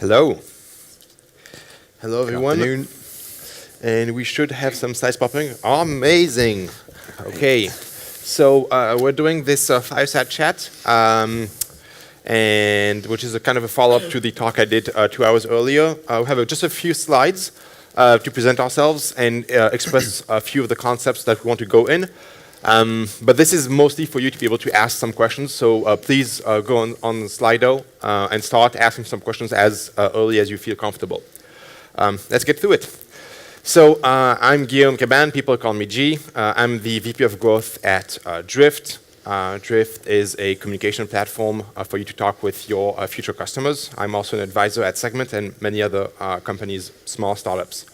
Hello. Hello, Good everyone. afternoon. And we should have some slides popping. Amazing. Okay. So we're doing this fireside chat, and which is a kind of a follow-up to the talk I did 2 hours earlier. We have just a few slides to present ourselves and express a few of the concepts that we want to go in. But this is mostly for you to be able to ask some questions. So please go on Slido and start asking some questions as early as you feel comfortable. Let's get through it. So I'm Guillaume Cabane. People call me G. I'm the VP of Growth at Drift. Drift is a communication platform for you to talk with your future customers. I'm also an advisor at Segment and many other companies, small startups.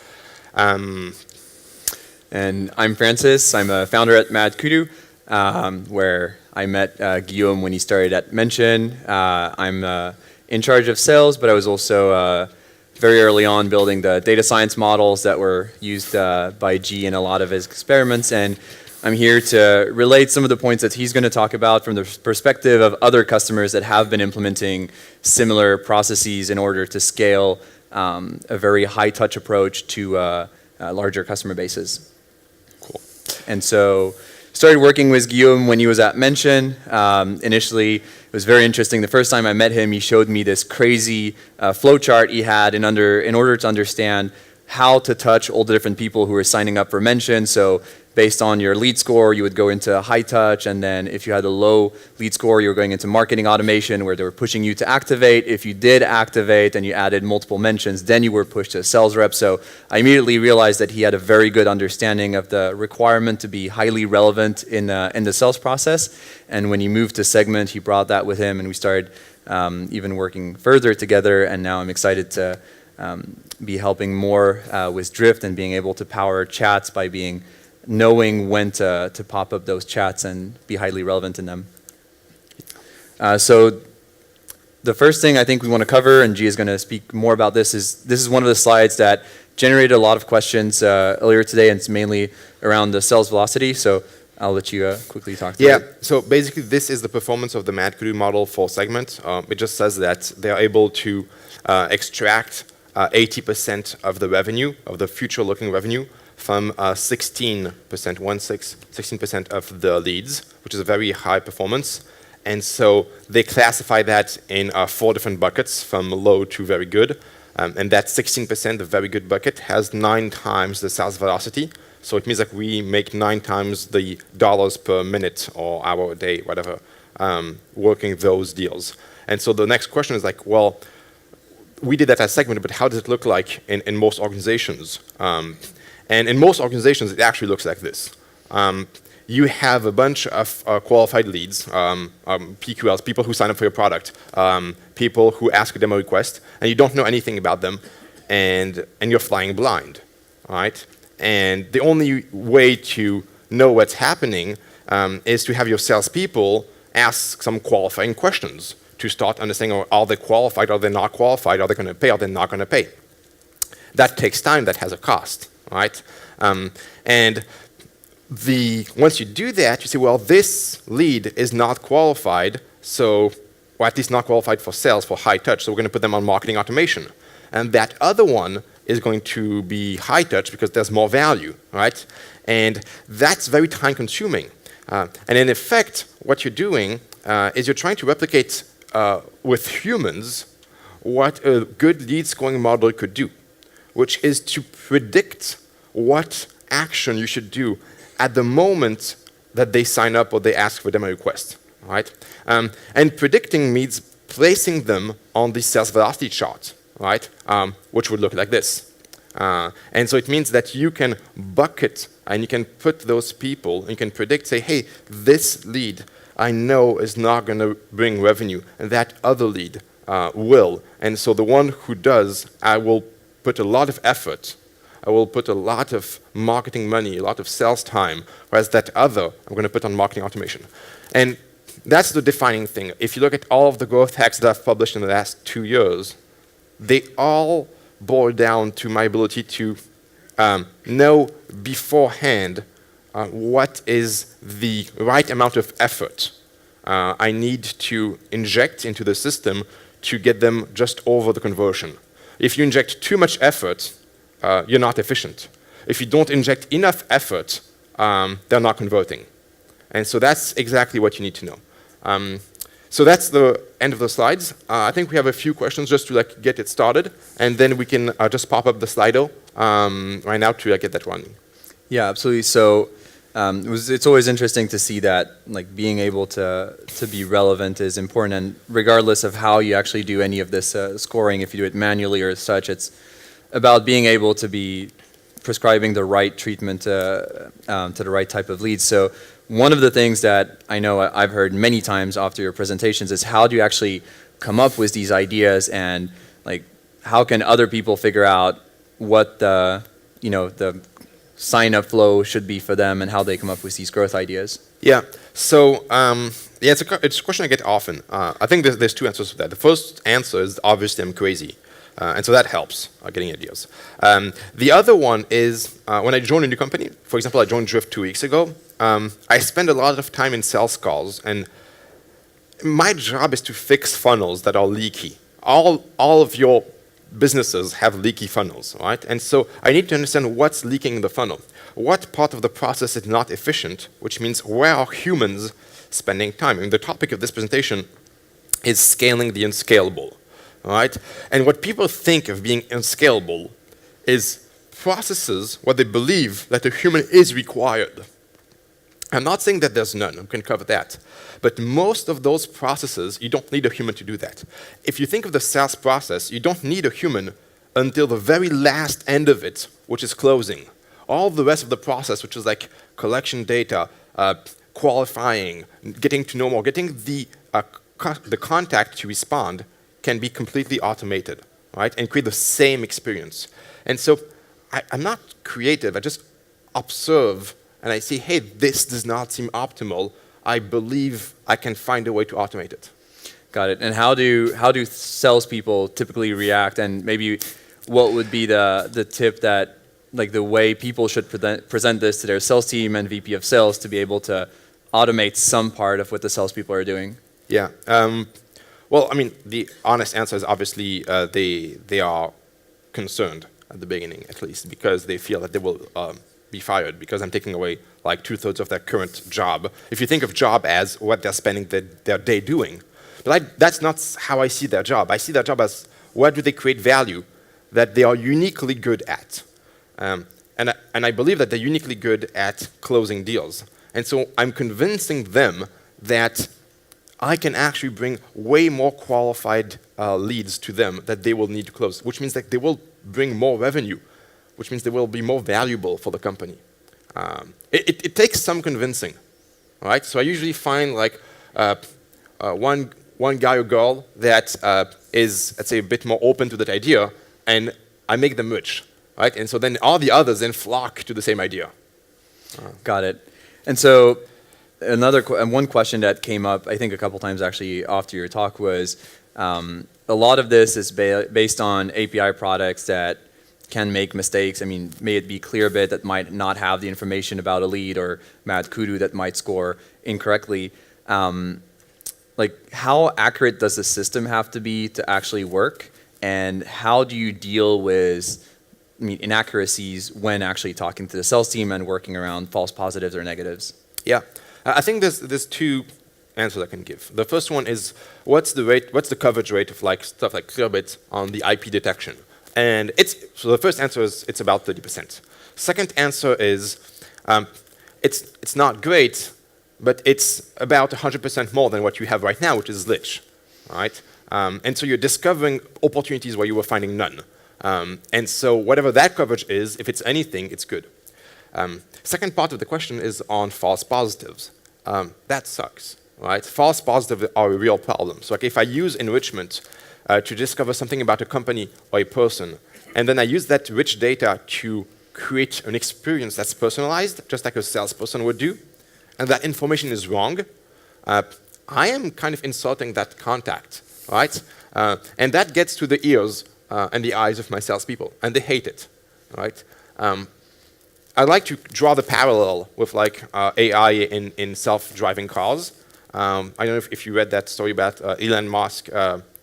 And I'm Francis. I'm a founder at MadKudu, where I met Guillaume when he started at Mention. I'm in charge of sales, but I was also very early on building the data science models that were used by G in a lot of his experiments. And I'm here to relate some of the points that he's going to talk about from the perspective of other customers that have been implementing similar processes in order to scale a very high-touch approach to larger customer bases. Cool. And so started working with Guillaume when he was at Mention. Initially, it was very interesting. The first time I met him, he showed me this crazy flowchart he had in order to understand how to touch all the different people who were signing up for Mention. So based on your lead score, you would go into high touch, and then if you had a low lead score, you were going into marketing automation where they were pushing you to activate. If you did activate and you added multiple mentions, then you were pushed to a sales rep. So I immediately realized that he had a very good understanding of the requirement to be highly relevant in the sales process. And when he moved to Segment, he brought that with him, and we started even working further together. And now I'm excited to be helping more with Drift and being able to power chats by knowing when to pop up those chats and be highly relevant in them. So the first thing I think we want to cover, and G is going to speak more about this is one of the slides that generated a lot of questions earlier today, and it's mainly around the sales velocity. So I'll let you quickly talk to it. Yeah, so basically this is the performance of the MadKudu model for Segment. It just says that they're able to extract 80% of the revenue, of the future-looking revenue, from 16% of the leads, which is a very high performance. And so they classify that in 4 different buckets, from low to very good. And that 16%, the very good bucket, has 9 times the sales velocity. So it means that we make 9 times the dollars per minute or hour a day, whatever, working those deals. And so the next question is like, well, we did that as Segment, but how does it look like in most organizations? And in most organizations, it actually looks like this. You have a bunch of qualified leads, PQLs, people who sign up for your product, people who ask a demo request, and you don't know anything about them, and you're flying blind, all right? And the only way to know what's happening is to have your salespeople ask some qualifying questions to start understanding, are they qualified, are they not qualified, are they going to pay, are they not going to pay? That takes time, that has a cost. Right? And once you do that, you say, well, this lead is not qualified, or at least not qualified for sales, for high touch, so we're going to put them on marketing automation. And that other one is going to be high touch because there's more value, right? And that's very time consuming. And in effect, what you're doing is you're trying to replicate with humans what a good lead scoring model could do, which is to predict what action you should do at the moment that they sign up or they ask for a demo request, right? And predicting means placing them on the sales velocity chart, right? Which would look like this. And so it means that you can bucket and you can put those people, and you can predict, say, hey, this lead I know is not going to bring revenue, and that other lead will. And so the one who does, I will put a lot of effort, I will put a lot of marketing money, a lot of sales time, whereas that other, I'm going to put on marketing automation. And that's the defining thing. If you look at all of the growth hacks that I've published in the last 2 years, they all boil down to my ability to know beforehand what is the right amount of effort I need to inject into the system to get them just over the conversion. If you inject too much effort, you're not efficient. If you don't inject enough effort, they're not converting. And so that's exactly what you need to know. So that's the end of the slides. I think we have a few questions just to like get it started, and then we can just pop up the Slido right now to get that running. Yeah, absolutely. So it's always interesting to see that like being able to be relevant is important, and regardless of how you actually do any of this scoring, if you do it manually or such, it's about being able to be prescribing the right treatment to the right type of leads. So one of the things that I know I've heard many times after your presentations is how do you actually come up with these ideas, and like how can other people figure out what the sign-up flow should be for them and how they come up with these growth ideas? Yeah, so yeah, it's a question I get often. I think there's two answers to that. The first answer is obviously I'm crazy. And so that helps getting ideas. The other one is when I joined a new company, for example, I joined Drift 2 weeks ago, I spend a lot of time in sales calls, and my job is to fix funnels that are leaky. All of your businesses have leaky funnels, right? And so I need to understand what's leaking in the funnel. What part of the process is not efficient, which means where are humans spending time? And the topic of this presentation is scaling the unscalable. All right? And what people think of being unscalable is processes where they believe that a human is required. I'm not saying that there's none, we can cover that. But most of those processes, you don't need a human to do that. If you think of the sales process, you don't need a human until the very last end of it, which is closing. All the rest of the process, which is like collection data, qualifying, getting to know more, getting the contact to respond, can be completely automated, right, and create the same experience. And so I'm not creative, I just observe and I say, hey, this does not seem optimal. I believe I can find a way to automate it. Got it. And how do salespeople typically react, and maybe what would be the tip that, like the way people should present this to their sales team and VP of sales to be able to automate some part of what the salespeople are doing? Yeah. Well, I mean, the honest answer is obviously they are concerned at the beginning, at least, because they feel that they will be fired because I'm taking away like 2/3 of their current job. If you think of job as what they're spending their day doing, but that's not how I see their job. I see their job as where do they create value that they are uniquely good at. And I believe that they're uniquely good at closing deals. And so I'm convincing them that I can actually bring way more qualified leads to them that they will need to close, which means that they will bring more revenue, which means they will be more valuable for the company. It takes some convincing, right? So I usually find like one guy or girl that is, let's say, a bit more open to that idea, and I make them rich, right? And so then all the others then flock to the same idea. Got it. And so one question that came up, I think a couple times actually after your talk, was a lot of this is based on API products that can make mistakes. I mean, may it be Clearbit that might not have the information about a lead, or MadKudu that might score incorrectly. Like, how accurate does the system have to be to actually work? And how do you deal with, I mean, inaccuracies when actually talking to the sales team and working around false positives or negatives? Yeah, I think there's two answers I can give. The first one is what's the coverage rate of like stuff like Clearbit on the IP detection? And so the first answer is it's about 30%. Second answer is it's not great, but it's about 100% more than what you have right now, which is Lich, right? And so you're discovering opportunities where you were finding none. And so whatever that coverage is, if it's anything, it's good. Second part of the question is on false positives. That sucks, right? False positives are a real problem. So like if I use enrichment to discover something about a company or a person, and then I use that rich data to create an experience that's personalized, just like a salesperson would do, and that information is wrong, I am kind of insulting that contact, right? And that gets to the ears and the eyes of my salespeople, and they hate it, right? I like to draw the parallel with like AI in self-driving cars. I don't know if you read that story about Elon Musk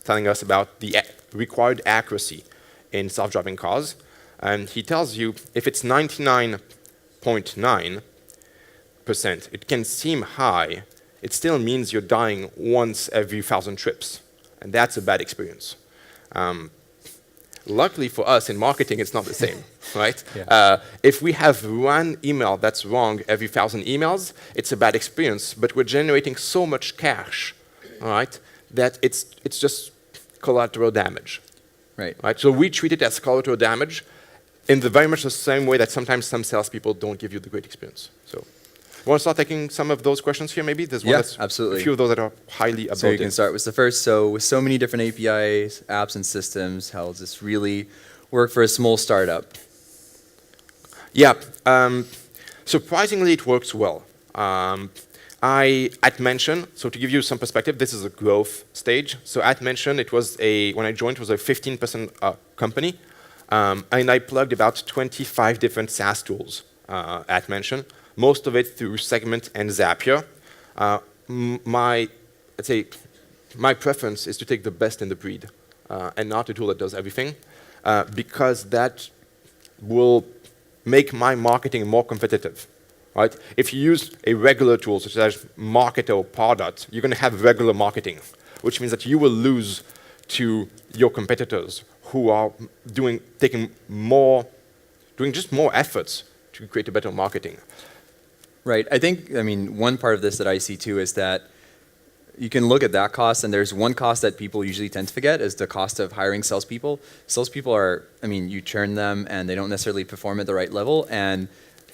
telling us about the required accuracy in self-driving cars. And he tells you if it's 99.9%, it can seem high. It still means you're dying once every 1,000 trips. And that's a bad experience. Luckily for us in marketing, it's not the same, right? Yeah. If we have one email that's wrong every 1,000 emails, it's a bad experience, but we're generating so much cash, all right, that it's just collateral damage. Right. So we treat it as collateral damage in the very much the same way that sometimes some salespeople don't give you the great experience. So want to start taking some of those questions here, maybe? There's one that's absolutely. A few of those that are highly about So you can start with the first. So with so many different APIs, apps, and systems, how does this really work for a small startup? Yeah, surprisingly, it works well. At Mention, so to give you some perspective, this is a growth stage. So at Mention, when I joined, it was a 15% company. And I plugged about 25 different SaaS tools at Mention, most of it through Segment and Zapier. My preference is to take the best in the breed and not a tool that does everything, because that will make my marketing more competitive. Right? If you use a regular tool such as Marketo or Pardot, you're going to have regular marketing, which means that you will lose to your competitors who are doing just more efforts to create a better marketing. Right. I mean, one part of this that I see too is that you can look at that cost, and there's one cost that people usually tend to forget is the cost of hiring salespeople. Salespeople you churn them and they don't necessarily perform at the right level, and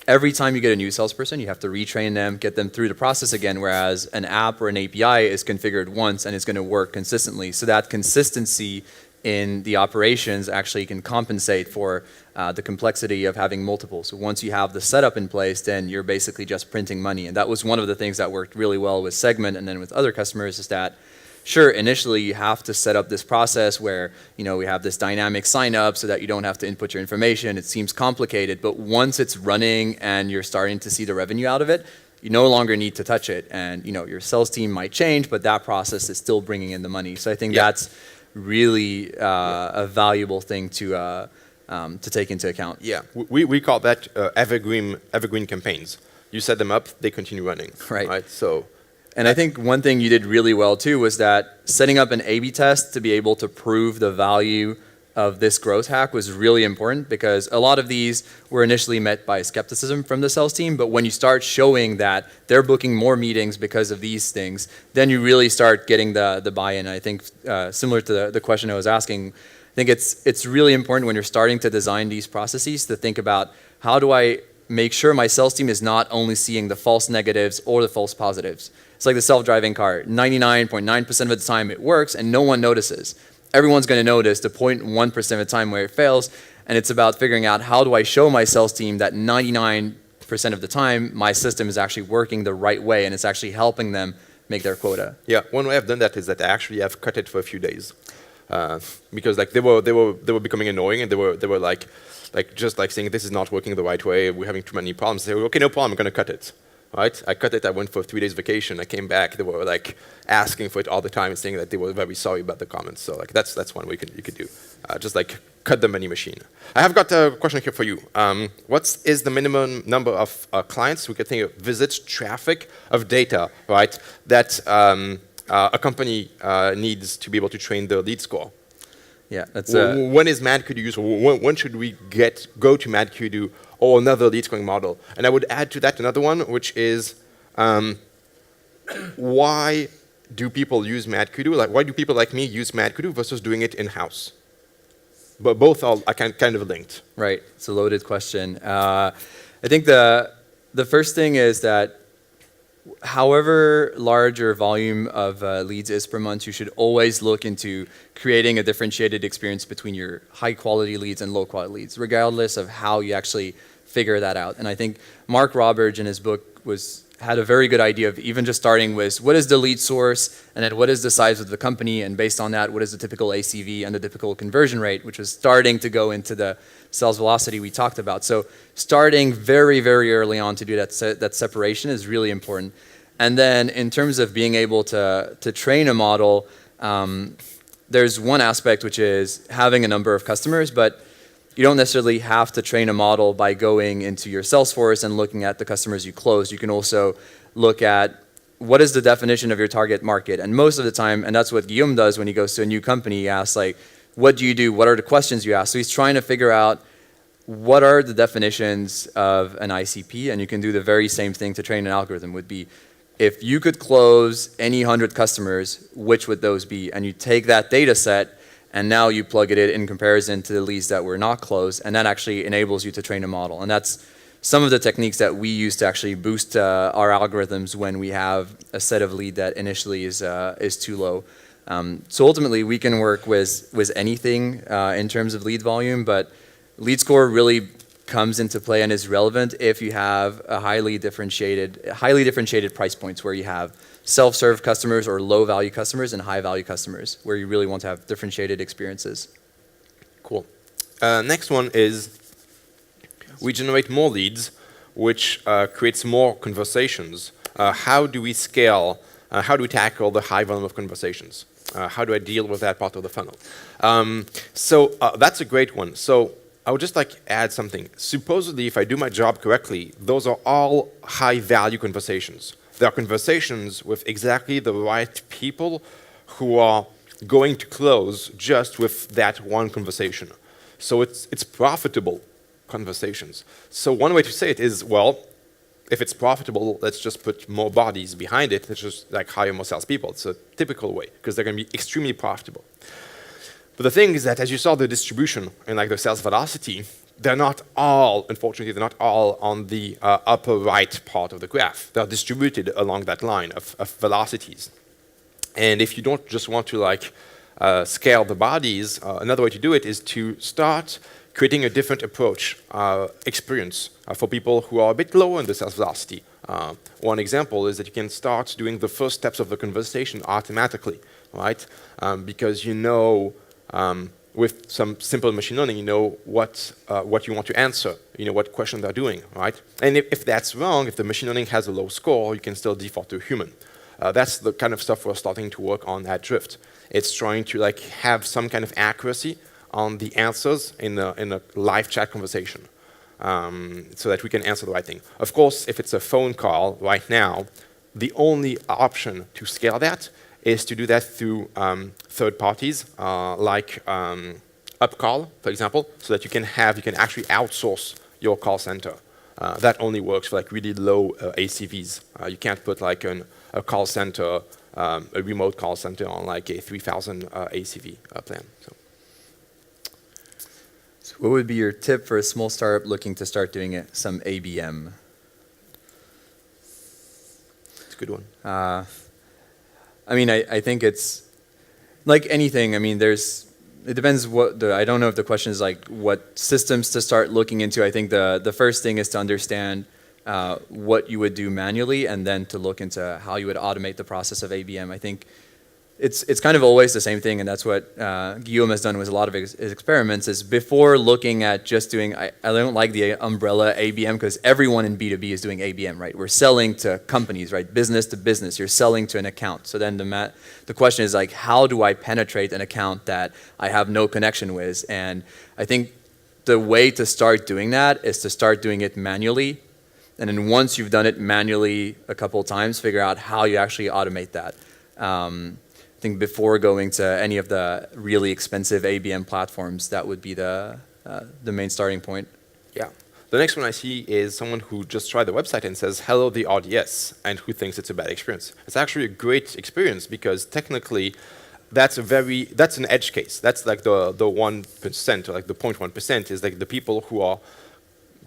every time you get a new salesperson, you have to retrain them, get them through the process again, whereas an app or an API is configured once and it's going to work consistently. So that consistency in the operations actually can compensate for the complexity of having multiple. So once you have the setup in place, then you're basically just printing money. And that was one of the things that worked really well with Segment and then with other customers is that, sure, initially you have to set up this process where we have this dynamic sign up so that you don't have to input your information. It seems complicated, but once it's running and you're starting to see the revenue out of it, you no longer need to touch it. And your sales team might change, but that process is still bringing in the money. So I think that's really a valuable thing to take into account. Yeah, we call that evergreen campaigns. You set them up, they continue running. Right. So. And I think one thing you did really well too was that setting up an A/B test to be able to prove the value of this growth hack was really important, because a lot of these were initially met by skepticism from the sales team, but when you start showing that they're booking more meetings because of these things, then you really start getting the buy-in. I think similar to the question I was asking, I think it's really important when you're starting to design these processes to think about, how do I make sure my sales team is not only seeing the false negatives or the false positives. It's like the self-driving car. 99.9% of the time it works and no one notices. Everyone's going to notice the 0.1% of the time where it fails, and it's about figuring out, how do I show my sales team that 99% of the time my system is actually working the right way and it's actually helping them make their quota. Yeah, one way I've done that is that I actually have cut it for a few days, because they were becoming annoying, and they were like saying, this is not working the right way, we're having too many problems. They were, okay, no problem, I'm going to cut it. Right? I cut it, I went for 3 days vacation, I came back, they were asking for it all the time and saying that they were very sorry about the comments. So that's one way you could do. Just cut the money machine. I have got a question here for you. What is the minimum number of clients we could think of, visits, traffic, of data, right, that a company needs to be able to train the lead score? Yeah, that's when is MadKudu used? When should we go to MadKudu or another lead scoring model? And I would add to that another one, which is why do people use MadKudu? Why do people like me use MadKudu versus doing it in-house? But both are kind of linked. Right. It's a loaded question. I think the first thing is that however large your volume of leads is per month, you should always look into creating a differentiated experience between your high-quality leads and low-quality leads, regardless of how you actually figure that out. And I think Mark Roberge in his book had a very good idea of even just starting with, what is the lead source, and then what is the size of the company, and based on that, what is the typical ACV and the typical conversion rate, which was starting to go into the sales velocity we talked about. So starting very, very early on to do that separation is really important. And then in terms of being able to train a model, there's one aspect which is having a number of customers, but you don't necessarily have to train a model by going into your Salesforce and looking at the customers you closed. You can also look at what is the definition of your target market. And most of the time, and that's what Guillaume does when he goes to a new company, he asks like, what do you do? What are the questions you ask? So he's trying to figure out what are the definitions of an ICP, and you can do the very same thing to train an algorithm. Would be, if you could close any 100 customers, which would those be? And you take that data set, and now you plug it in comparison to the leads that were not closed, and that actually enables you to train a model. And that's some of the techniques that we use to actually boost our algorithms when we have a set of lead that initially is too low. So ultimately, we can work with anything in terms of lead volume, but lead score really comes into play and is relevant if you have a highly differentiated price points where you have self-serve customers or low-value customers and high-value customers, where you really want to have differentiated experiences. Cool. Next one is we generate more leads, which creates more conversations. How do we scale? How do we tackle the high volume of conversations? How do I deal with that part of the funnel? So that's a great one. So I would just like add something. Supposedly, if I do my job correctly, those are all high-value conversations. They are conversations with exactly the right people who are going to close just with that one conversation. So it's profitable conversations. So one way to say it is, well, if it's profitable, let's just put more bodies behind it. Let's just like hire more salespeople. It's a typical way because they're going to be extremely profitable. But the thing is that as you saw the distribution and like the sales velocity, they're not all, unfortunately, they're not all on the upper right part of the graph. They're distributed along that line of velocities. And if you don't just want to like scale the bodies, another way to do it is to start creating a different approach, experience for people who are a bit lower in the sales velocity. One example is that you can start doing the first steps of the conversation automatically, right? Because you know, with some simple machine learning, you know what you want to answer, you know what question they're doing, right? And if that's wrong, if the machine learning has a low score, you can still default to a human. That's the kind of stuff we're starting to work on at Drift. It's trying to like have some kind of accuracy on the answers in a live chat conversation, so that we can answer the right thing. Of course, if it's a phone call right now, the only option to scale that is to do that through third parties, like Upcall, for example, so that you can actually outsource your call center. That only works for like really low ACVs. You can't put like a call center, a remote call center on like a 3,000 ACV plan. So what would be your tip for a small startup looking to start doing some ABM? It's a good one. I mean, I think it's like anything. I mean, it depends I don't know if the question is like what systems to start looking into. I think the first thing is to understand what you would do manually and then to look into how you would automate the process of ABM. I think it's kind of always the same thing, and that's what Guillaume has done with a lot of his experiments, is before looking at just doing, I don't like the umbrella ABM because everyone in B2B is doing ABM, right? We're selling to companies, right? Business to business, you're selling to an account. So then the question is like, how do I penetrate an account that I have no connection with? And I think the way to start doing that is to start doing it manually. And then once you've done it manually a couple of times, figure out how you actually automate that. I think before going to any of the really expensive ABM platforms, that would be the main starting point. Yeah. The next one I see is someone who just tried the website and says, hello, the RDS, and who thinks it's a bad experience. It's actually a great experience because technically that's an edge case. That's like the 1%, or like the 0.1% is like the people who are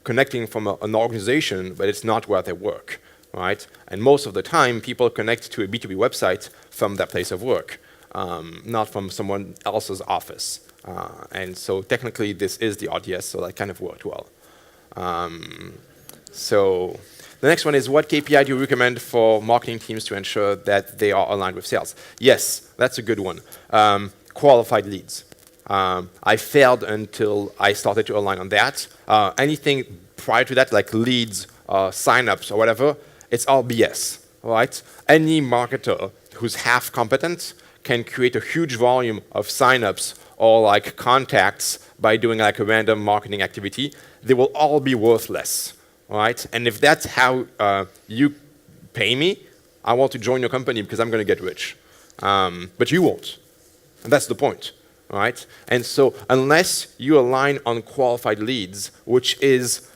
connecting from an organization, but it's not where they work. Right? And most of the time, people connect to a B2B website from their place of work, not from someone else's office. And so technically, this is the RDS, so that kind of worked well. So the next one is, what KPI do you recommend for marketing teams to ensure that they are aligned with sales? Yes, that's a good one. Qualified leads. I failed until I started to align on that. Anything prior to that, like leads, signups, or whatever, it's all BS, right? Any marketer who's half competent can create a huge volume of signups or like contacts by doing like a random marketing activity, they will all be worthless, all right? And if that's how you pay me, I want to join your company because I'm going to get rich. But you won't. And that's the point, all right? And so unless you align on qualified leads, which is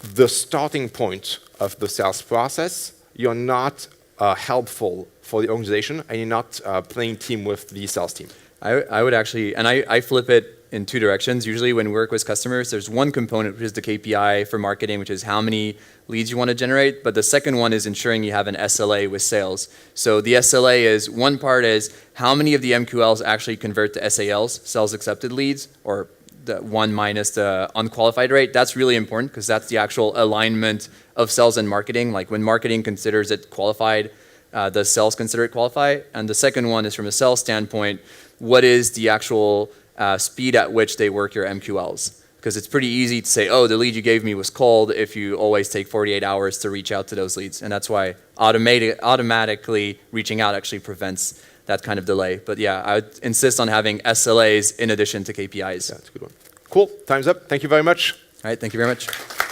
the starting point of the sales process, you're not helpful for the organization, and you're not playing team with the sales team. I would actually, and I flip it in two directions. Usually when we work with customers, there's one component, which is the KPI for marketing, which is how many leads you want to generate. But the second one is ensuring you have an SLA with sales. So the SLA is, one part is how many of the MQLs actually convert to SALs, sales accepted leads, or the one minus the unqualified rate. That's really important because that's the actual alignment of sales and marketing. Like when marketing considers it qualified, the sales consider it qualified. And the second one is from a sales standpoint, what is the actual speed at which they work your MQLs? Because it's pretty easy to say, oh, the lead you gave me was cold if you always take 48 hours to reach out to those leads. And that's why automatically reaching out actually prevents that kind of delay. But yeah, I would insist on having SLAs in addition to KPIs. Yeah, that's a good one. Cool, time's up. Thank you very much. All right, thank you very much.